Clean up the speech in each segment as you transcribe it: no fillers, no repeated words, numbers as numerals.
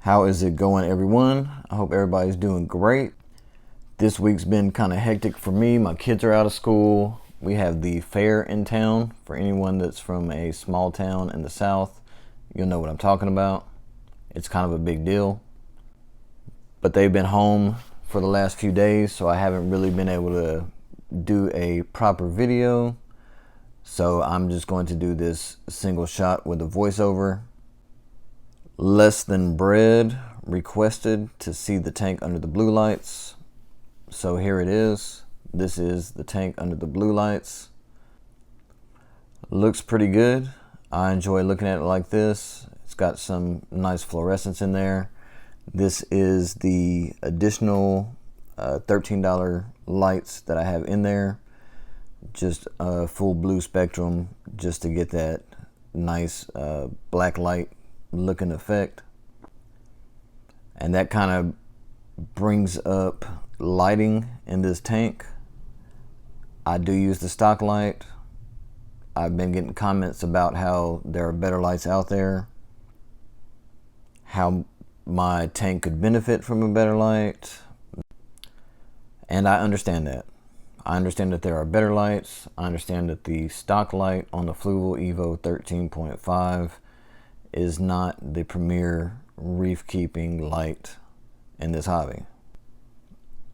How is it going, everyone? I hope everybody's doing great. This week's been kind of hectic for me. My kids are out of school. We have the fair in town. For anyone that's from a small town in the South, you'll know what I'm talking about. It's kind of a big deal. But they've been home for the last few days, so I haven't really been able to do a proper video. So I'm just going to do this single shot with a voiceover. Less Than Bread requested to see the tank under the blue lights. So here it is. This is the tank under the blue lights. Looks pretty good. I enjoy looking at it like this. It's got some nice fluorescence in there. This is the additional $13 lights that I have in there. Just a full blue spectrum just to get that nice black light looking effect. And that kind of brings up lighting in this tank. I do use the stock light. I've been getting comments about how there are better lights out there, how my tank could benefit from a better light, and I understand that. I understand that there are better lights. I understand that the stock light on the Fluval Evo 13.5 is not the premier reef keeping light in this hobby.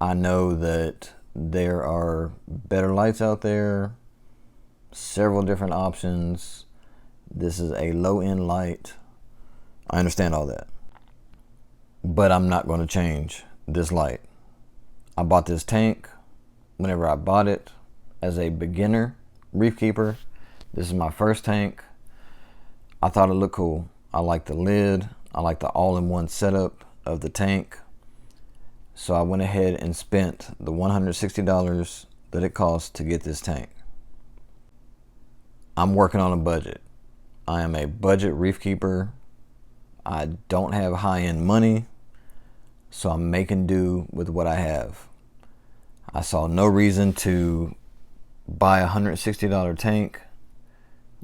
I know that there are better lights out there, several different options. This is a low-end light. I understand all that. But I'm not going to change this light. I bought this tank whenever I bought it as a beginner reef keeper. This is my first tank. I thought it looked cool. I like the lid. I like the all-in-one setup of the tank. So I went ahead and spent the $160 that it costs to get this tank. I'm working on a budget. I am a budget reef keeper. I don't have high-end money, so I'm making do with what I have. I saw no reason to buy a $160 tank,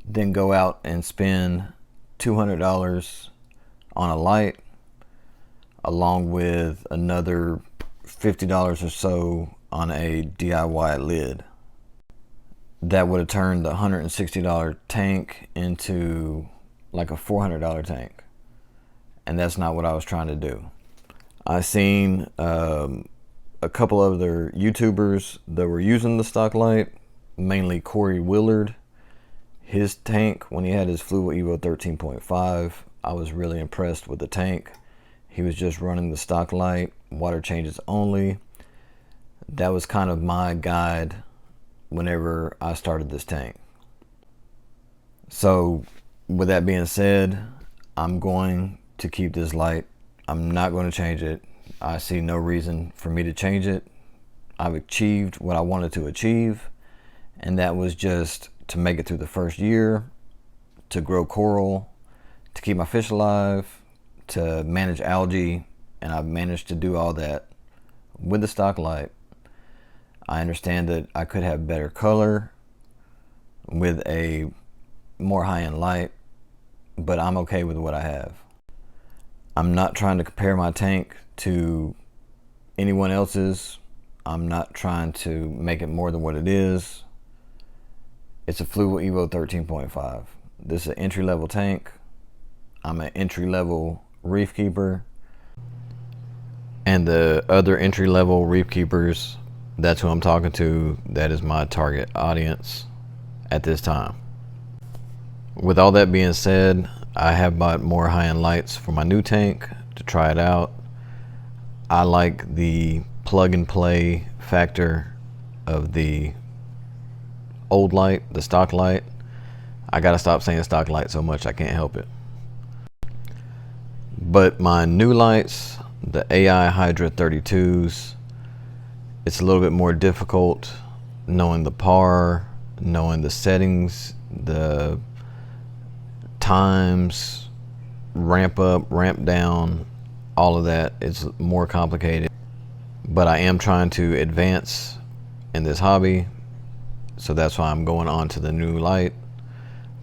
then go out and spend $200 on a light, along with another $50 or so on a DIY lid. That would have turned the $160 tank into like a $400 tank. And that's not what I was trying to do. I seen a couple of other YouTubers that were using the stock light, mainly Corey Willard. His tank, when he had his Fluval Evo 13.5, I was really impressed with the tank. He was just running the stock light, water changes only. That was kind of my guide whenever I started this tank. So with that being said, I'm going to keep this light. I'm not going to change it. I see no reason for me to change it. I've achieved what I wanted to achieve, and that was just to make it through the first year, to grow coral, to keep my fish alive, to manage algae, and I've managed to do all that with the stock light. I understand that I could have better color with a more high-end light, but I'm okay with what I have. I'm not trying to compare my tank to anyone else's. I'm not trying to make it more than what it is. It's a Fluval Evo 13.5. This is an entry-level tank. I'm an entry-level reef keeper. And the other entry-level reef keepers, that's who I'm talking to. That is my target audience at this time. With all that being said, I have bought more high-end lights for my new tank to try it out. I like the plug-and-play factor of the old light, the stock light. I gotta stop saying stock light so much, I can't help it. But my new lights, the AI Hydra 32s, it's a little bit more difficult knowing the PAR, knowing the settings, the times, ramp up, ramp down, all of that. It's more complicated. But I am trying to advance in this hobby, so that's why I'm going on to the new light.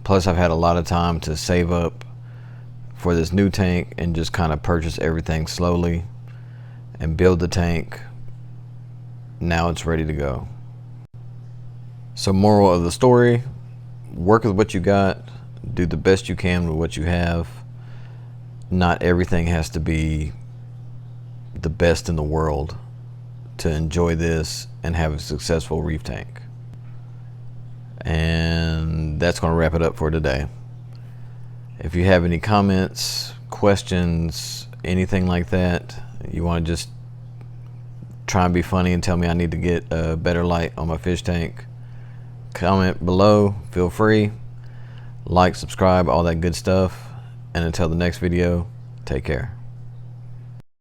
Plus I've had a lot of time to save up for this new tank and just kind of purchase everything slowly and build the tank. Now it's ready to go. So moral of the story, work with what you got, do the best you can with what you have. Not everything has to be the best in the world to enjoy this and have a successful reef tank. And that's going to wrap it up for today. If you have any comments, questions, anything like that, you want to just try and be funny and tell me I need to get a better light on my fish tank, comment below. Feel free. Like, subscribe, all that good stuff. And until the next video, take care.